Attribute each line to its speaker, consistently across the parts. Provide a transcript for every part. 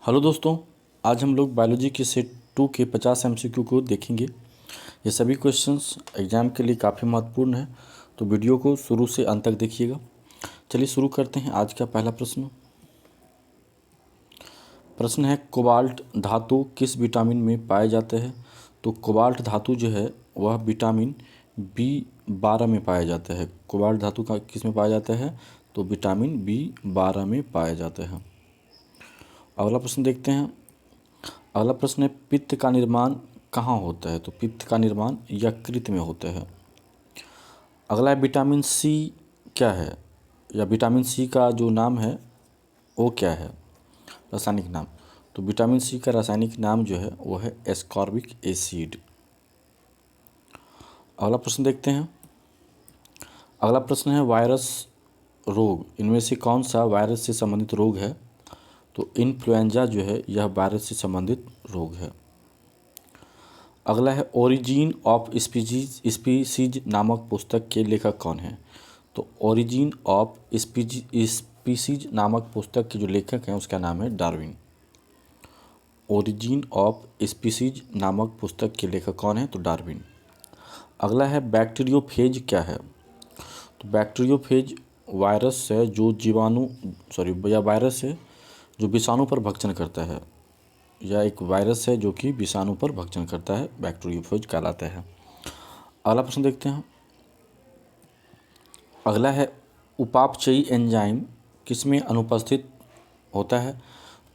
Speaker 1: Hello दोस्तों, आज हम लोग बायोलॉजी के सेट 2 के 50 एमसीक्यू को देखेंगे। ये सभी क्वेश्चंस एग्ज़ाम के लिए काफ़ी महत्वपूर्ण है, तो वीडियो को शुरू से अंत तक देखिएगा। चलिए शुरू करते हैं। आज का पहला प्रश्न है कोबाल्ट धातु किस विटामिन में पाए जाते हैं। तो कोबाल्ट धातु जो है वह विटामिन B12 में पाया जाता है। कोबाल्ट धातु का किस में पाया जाता है, तो विटामिन B12 में पाया जाता है। अगला प्रश्न देखते हैं। अगला प्रश्न है पित्त का निर्माण कहाँ होता है। तो पित्त का निर्माण यकृत में होता है। अगला है विटामिन सी क्या है, या विटामिन सी का जो नाम है वो क्या है, रासायनिक नाम। तो विटामिन सी का रासायनिक नाम जो है वो है एस्कॉर्बिक एसिड। अगला प्रश्न देखते हैं। अगला प्रश्न है वायरस रोग इनमें से कौन सा वायरस से संबंधित रोग है। तो इन्फ्लुएंजा जो है यह वायरस से संबंधित रोग है। अगला है ओरिजिन ऑफ स्पीसीज नामक पुस्तक के लेखक कौन है। तो ओरिजिन ऑफ स्पीसीज नामक पुस्तक के जो लेखक हैं उसका नाम है डार्विन। ओरिजिन ऑफ स्पीसीज नामक पुस्तक के लेखक कौन है, तो डार्विन। अगला है बैक्टीरियोफेज क्या है। तो बैक्टीरियोफेज वायरस है जो वायरस है जो विषाणु पर भक्षण करता है, या एक वायरस है जो कि विषाणु पर भक्षण करता है, बैक्टीरियोफेज कहलाता है। अगला प्रश्न देखते हैं। अगला है उपापचयी एंजाइम किसमें अनुपस्थित होता है।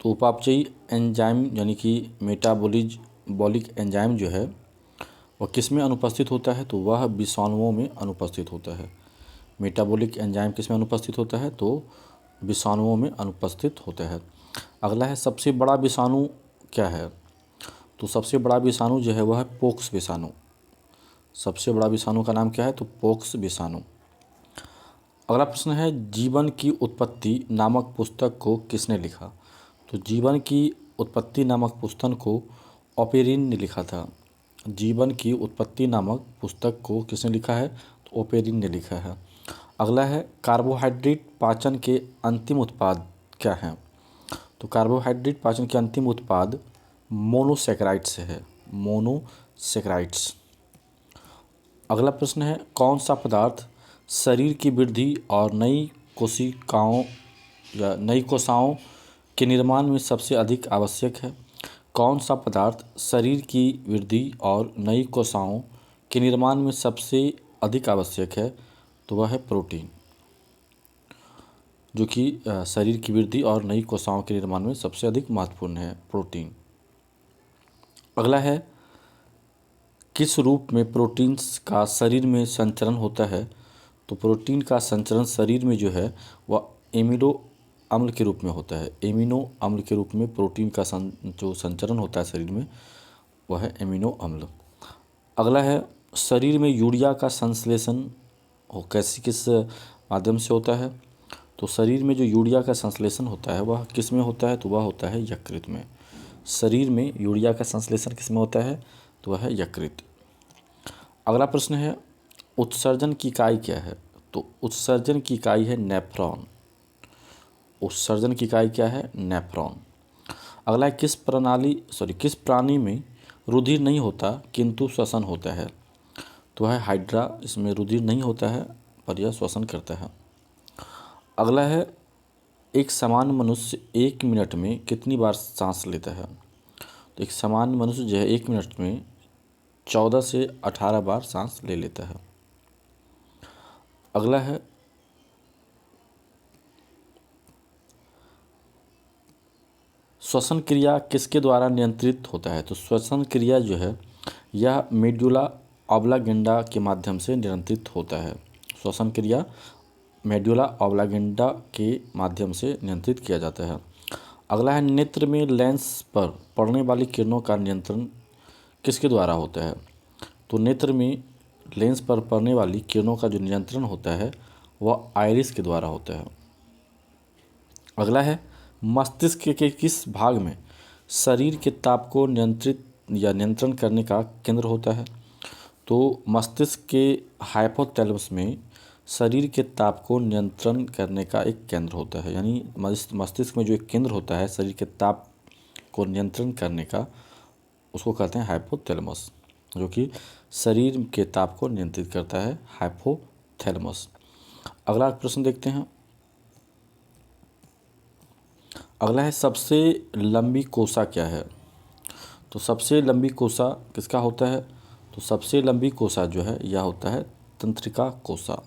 Speaker 1: तो उपापचयी एंजाइम यानी कि मेटाबॉलिक एंजाइम जो है वह किसमें अनुपस्थित होता है, तो वह विषाणुओं में अनुपस्थित होता है। मेटाबॉलिक एंजाइम किसमें अनुपस्थित होता है, तो विषाणुओं में अनुपस्थित होता है। अगला है सबसे बड़ा विषाणु क्या है। तो सबसे बड़ा विषाणु जो है वह है पोक्स विषाणु। सबसे बड़ा विषाणु का नाम क्या है, तो पोक्स विषाणु। अगला प्रश्न है जीवन की उत्पत्ति नामक पुस्तक को किसने लिखा। तो जीवन की उत्पत्ति नामक पुस्तक को ओपेरिन ने लिखा था। जीवन की उत्पत्ति नामक पुस्तक को किसने लिखा है, तो ओपेरिन ने लिखा है। अगला है कार्बोहाइड्रेट पाचन के अंतिम उत्पाद क्या हैं। तो कार्बोहाइड्रेट पाचन के अंतिम उत्पाद मोनोसेकेराइड्स है, मोनोसेकेराइड्स। अगला प्रश्न है कौन सा पदार्थ शरीर की वृद्धि और नई कोशिकाओं के निर्माण में सबसे अधिक आवश्यक है। कौन सा पदार्थ शरीर की वृद्धि और नई कोशिकाओं के निर्माण में सबसे अधिक आवश्यक है, तो वह है प्रोटीन, जो कि शरीर की वृद्धि और नई कोशिकाओं के निर्माण में सबसे अधिक महत्वपूर्ण है, प्रोटीन। अगला है किस रूप में प्रोटीन का शरीर में संचरण होता है। तो प्रोटीन का संचरण शरीर में जो है वह एमिनो अम्ल के रूप में होता है। एमिनो अम्ल के रूप में प्रोटीन का जो संचरण होता है शरीर में वह है एमिनो अम्ल। अगला है शरीर में यूरिया का संश्लेषण किस माध्यम से होता है। तो शरीर में जो यूरिया का संश्लेषण होता है वह किस में होता है, तो वह होता है यकृत में। शरीर में यूरिया का संश्लेषण किस में होता है, तो वह है यकृत। अगला प्रश्न है उत्सर्जन की इकाई क्या है। तो उत्सर्जन की इकाई है नेफ्रॉन। उत्सर्जन की इकाई क्या है, नेफ्रॉन। अगला है किस प्राणी में रुधिर नहीं होता किंतु श्वसन होता है। तो है हाइड्रा, इसमें रुधिर नहीं होता है पर यह श्वसन करता है। अगला है एक सामान्य मनुष्य 1 मिनट में कितनी बार सांस लेता है। तो एक सामान्य मनुष्य जो है 1 मिनट में 14 से 18 बार सांस ले लेता है। अगला है श्वसन क्रिया किसके द्वारा नियंत्रित होता है। तो श्वसन क्रिया जो है यह मेडुला ऑब्लांगेंडा के माध्यम से नियंत्रित होता है। श्वसन क्रिया मेडुला ऑब्लांगेंडा के माध्यम से नियंत्रित किया जाता है। अगला है नेत्र में लेंस पर पड़ने वाली किरणों का नियंत्रण किसके द्वारा होता है। तो नेत्र में लेंस पर पड़ने वाली किरणों का जो नियंत्रण होता है वह आइरिस के द्वारा होता है। अगला है मस्तिष्क के किस भाग में शरीर के ताप को नियंत्रण करने का केंद्र होता है। तो मस्तिष्क के हाइपोथैलेमस में शरीर के ताप को नियंत्रण करने का एक केंद्र होता है, यानी मस्तिष्क में जो एक केंद्र होता है शरीर के ताप को नियंत्रण करने का, उसको कहते हैं हाइपोथैलेमस, जो कि शरीर के ताप को नियंत्रित करता है, हाइपोथैलेमस। अगला प्रश्न देखते हैं। अगला है सबसे लंबी कोसा क्या है। तो सबसे लंबी कोसा किसका होता है। तो सबसे लंबी कोसा जो है यह होता है तंत्रिका कोसा।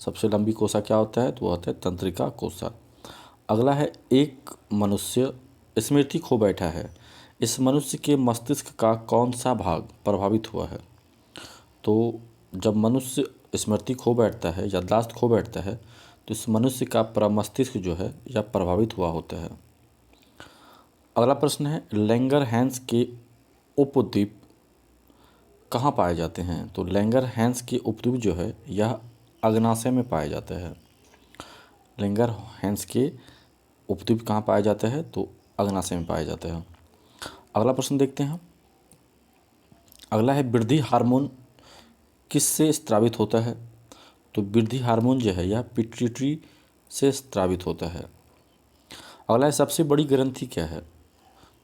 Speaker 1: सबसे लंबी कोसा क्या होता है, तो वह होता है तंत्रिका कोसा। अगला है एक मनुष्य स्मृति खो बैठा है, इस मनुष्य के मस्तिष्क का कौन सा भाग प्रभावित हुआ है। तो जब मनुष्य स्मृति खो बैठता है, याददाश्त खो बैठता है, तो इस मनुष्य का मस्तिष्क जो है यह प्रभावित हुआ होता है। अगला प्रश्न है लैंगरहैंस के उपद्वीप कहाँ पाए जाते हैं। तो लैंगरहैंस के उपद्वीप जो है यह अग्नाशय में पाए जाते हैं। लैंगरहैंस के उपद्वीप कहाँ पाए जाते हैं, तो अग्नाशय में पाए जाते हैं। अगला प्रश्न देखते हैं। अगला है वृद्धि हार्मोन किससे स्रावित होता है। तो वृद्धि हार्मोन जो है यह पिट्यूटरी से स्रावित होता है। अगला है सबसे बड़ी ग्रंथि क्या है।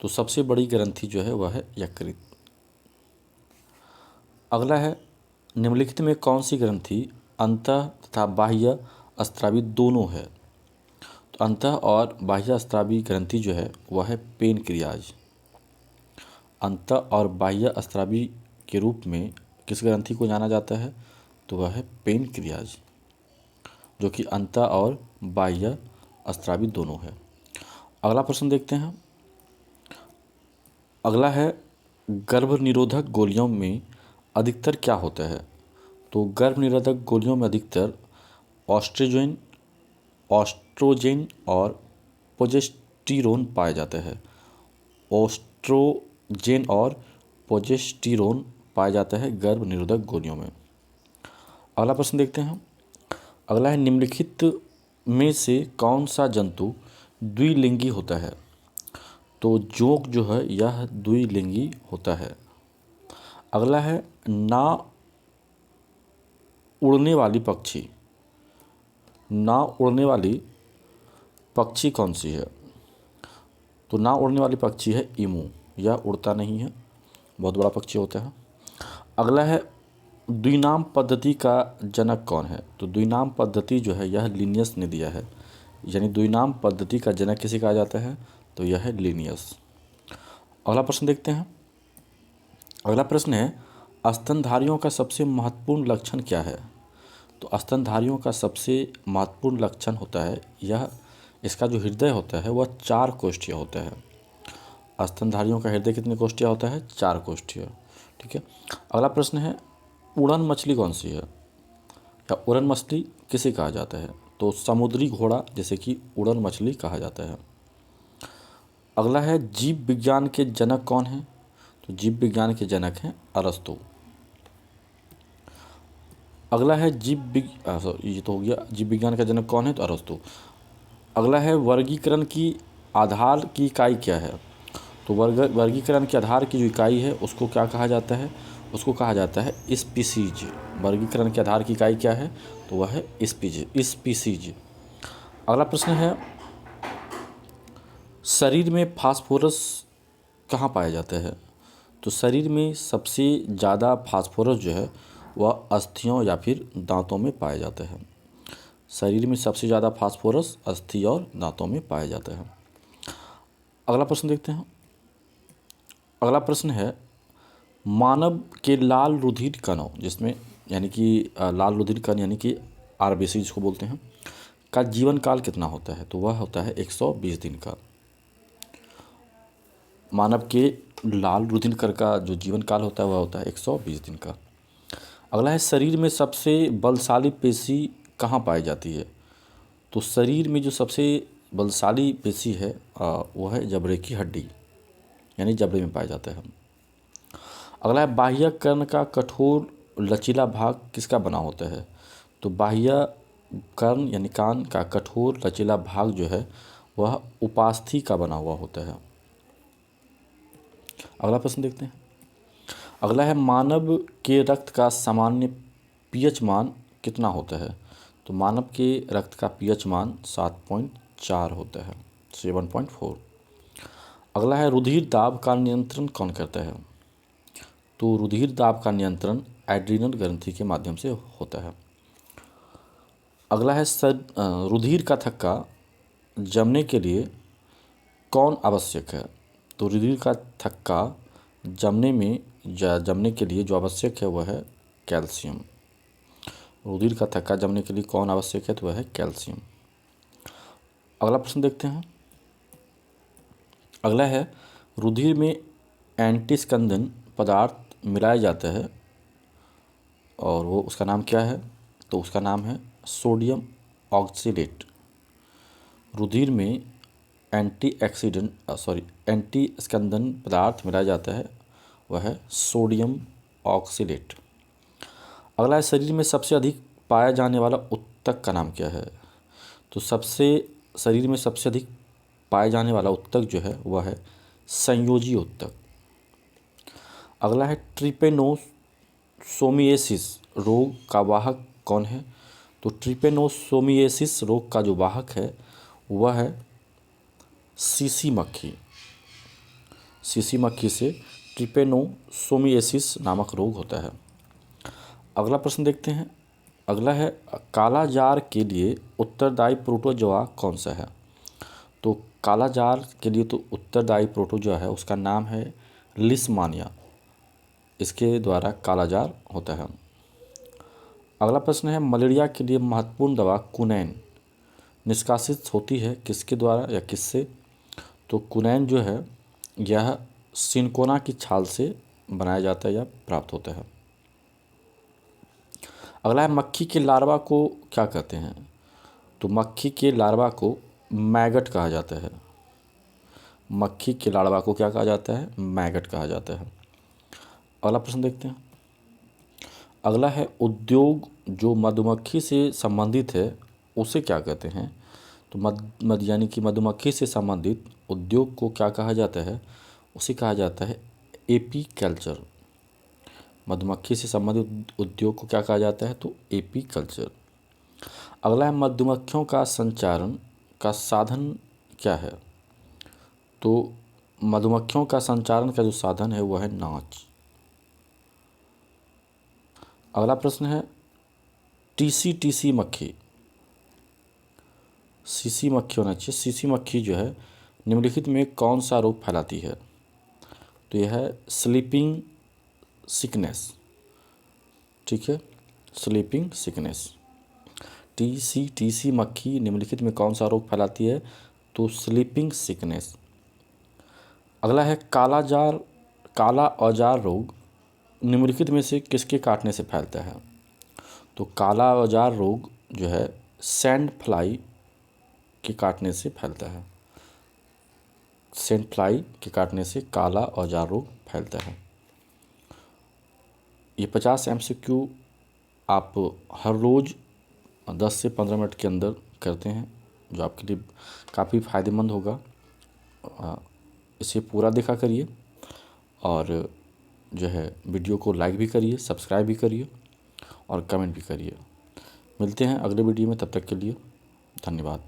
Speaker 1: तो सबसे बड़ी ग्रंथि जो है वह है यकृत। अगला है निम्नलिखित में कौन सी ग्रंथि अंतः तथा बाह्य स्रावी दोनों है। तो अंतः और बाह्य स्रावी ग्रंथि जो है वह है पेनक्रियाज। अंतः और बाह्य स्रावी के रूप में किस ग्रंथि को जाना जाता है, तो वह है पेनक्रियाज, जो कि अंतः और बाह्य स्रावी दोनों है। अगला प्रश्न देखते हैं। अगला है गर्भ निरोधक गोलियों में अधिकतर क्या होता है। तो गर्भ निरोधक गोलियों में अधिकतर ऑस्ट्रोजेन और प्रोजेस्टेरोन पाए जाते हैं। ऑस्ट्रोजेन और प्रोजेस्टेरोन पाया जाता है गर्भ निरोधक गोलियों में। अगला प्रश्न देखते हैं। अगला है निम्नलिखित में से कौन सा जंतु द्विलिंगी होता है। तो जोंक जो है यह द्विलिंगी होता है। अगला है ना उड़ने वाली पक्षी, ना उड़ने वाली पक्षी कौन सी है। तो ना उड़ने वाली पक्षी है ईमू, यह उड़ता नहीं है, बहुत बड़ा पक्षी होता है। अगला है द्विनाम पद्धति का जनक कौन है। तो द्विनाम पद्धति जो है यह लिनियस ने दिया है, यानी द्विनाम पद्धति का जनक किसे कहा जाता है, तो यह है लिनियस। अगला प्रश्न देखते हैं। अगला प्रश्न है स्तनधारियों का सबसे महत्वपूर्ण लक्षण क्या है। तो स्तनधारियों का सबसे महत्वपूर्ण लक्षण होता है यह, इसका जो हृदय होता है वह 4 कोष्ठीय होता है। स्तनधारियों का हृदय कितने कोष्ठीय होता है, 4 कोष्ठीय। ठीक है। अगला प्रश्न है उड़न मछली कौन सी है, या उड़न मछली किसे कहा जाता है। तो समुद्री घोड़ा जैसे कि उड़न मछली कहा जाता है। अगला है जीव विज्ञान के जनक कौन है। तो जीव विज्ञान के जनक हैं अरस्तु। अगला है ये तो हो गया, जीव विज्ञान का जनक कौन है, तो अरस्तु। अगला है वर्गीकरण की आधार की इकाई क्या है। तो वर्गीकरण के आधार की जो इकाई है उसको क्या कहा जाता है, उसको कहा जाता है स्पीसीज। वर्गीकरण के आधार की इकाई क्या है, तो वह है स्पीसीज। अगला प्रश्न है शरीर में फास्फोरस कहाँ पाया जाता है। तो शरीर में सबसे ज़्यादा फास्फोरस जो है वह अस्थियों या फिर दांतों में पाया जाता है। शरीर में सबसे ज़्यादा फास्फोरस अस्थि और दांतों में पाया जाता है। अगला प्रश्न देखते हैं। अगला प्रश्न है मानव के लाल रुधिर कणों, जिसमें यानी कि लाल रुधिर कण यानी कि आरबीसी जिसको बोलते हैं, का जीवन काल कितना होता है। तो वह होता है 120 दिन का। मानव के लाल रुधिर कण का जो जीवन काल होता है वह होता है 120 दिन का। अगला है शरीर में सबसे बलशाली पेशी कहाँ पाई जाती है। तो शरीर में जो सबसे बलशाली पेशी है वह है जबड़े की हड्डी, यानी जबड़े में पाया जाता है। अगला है बाह्य कर्ण का कठोर लचीला भाग किसका बना होता है। तो बाह्य कर्ण यानी कान का कठोर लचीला भाग जो है वह उपास्थि का बना हुआ होता है। अगला प्रश्न देखते हैं। अगला है मानव के रक्त का सामान्य पीएच मान कितना होता है। तो मानव के रक्त का पीएच मान 7.4 होता है, 7.4। अगला है रुधिर दाब का नियंत्रण कौन करता है? तो रुधिर दाब का नियंत्रण एड्रीनल ग्रंथि के माध्यम से होता है। अगला है रुधिर का थक्का जमने के लिए कौन आवश्यक है? तो रुधिर का थक्का जमने के लिए जो आवश्यक है वह है कैल्शियम। रुधिर का थक्का जमने के लिए कौन आवश्यक है? तो वह है कैल्शियम। अगला प्रश्न देखते हैं। अगला है रुधिर में एंटीस्कंदन पदार्थ मिलाया जाता है और वो उसका नाम क्या है? तो उसका नाम है सोडियम ऑक्सीलेट। रुधिर में एंटीस्कंदन पदार्थ मिलाया जाता है वह है सोडियम ऑक्सीलेट। अगला है शरीर में सबसे अधिक पाया जाने वाला उत्तक का नाम क्या है? तो शरीर में सबसे अधिक पाए जाने वाला उत्तक जो है वह है संयोजी उत्तक। अगला है ट्रिपेनोसोमिएसिस रोग का वाहक कौन है? तो ट्रिपेनोसोमिएसिस रोग का जो वाहक है वह है सीसी मक्खी। सीसी मक्खी से ट्रिपेनोसोमिएसिस नामक रोग होता है। अगला प्रश्न देखते हैं। अगला है काला जार के लिए उत्तरदायी प्रोटोजोआ कौन सा है? तो काला जार के लिए तो उत्तरदायी प्रोटोजोआ है उसका नाम है लिस्मानिया। इसके द्वारा काला जार होता है। अगला प्रश्न है मलेरिया के लिए महत्वपूर्ण दवा कुनैन निष्कासित होती है किसके द्वारा या किससे? तो कुनैन जो है यह सिनकोना की छाल से बनाया जाता है या प्राप्त होता है। अगला है मक्खी के लार्वा को क्या कहते हैं? तो मक्खी के लार्वा को मैगट कहा जाता है। मक्खी के लार्वा को क्या कहा जाता है? मैगट कहा जाता है। अगला प्रश्न देखते हैं। अगला है उद्योग जो मधुमक्खी से संबंधित है उसे क्या कहते हैं? तो यानी कि मधुमक्खी से संबंधित उद्योग को क्या कहा जाता है? उसे कहा जाता है एपीकल्चर। मधुमक्खी से संबंधित उद्योग को क्या कहा जाता है? तो एपीकल्चर। अगला है मधुमक्खियों का संचारण का साधन क्या है? तो मधुमक्खियों का संचारण का जो साधन है वह है नाच। अगला प्रश्न है टीसी मक्खी, सीसी मक्खी होना चाहिए। सीसी मक्खी जो है निम्नलिखित में कौन सा रोग फैलाती है? तो यह है स्लीपिंग सिकनेस। ठीक है, स्लीपिंग सिकनेस। टीसी मक्खी निम्नलिखित में कौन सा रोग फैलाती है? तो स्लीपिंग सिकनेस। अगला है काला औजार रोग निम्नलिखित में से किसके काटने से फैलता है? तो काला औजार रोग जो है सैंड फ्लाई के काटने से फैलता है। सैंड फ्लाई के काटने से काला औजार रोग फैलता है। ये 50 MCQ आप हर रोज़ 10 से 15 मिनट के अंदर करते हैं जो आपके लिए काफ़ी फ़ायदेमंद होगा। इसे पूरा देखा करिए और जो है वीडियो को लाइक भी करिए, सब्सक्राइब भी करिए और कमेंट भी करिए। मिलते हैं अगले वीडियो में, तब तक के लिए धन्यवाद।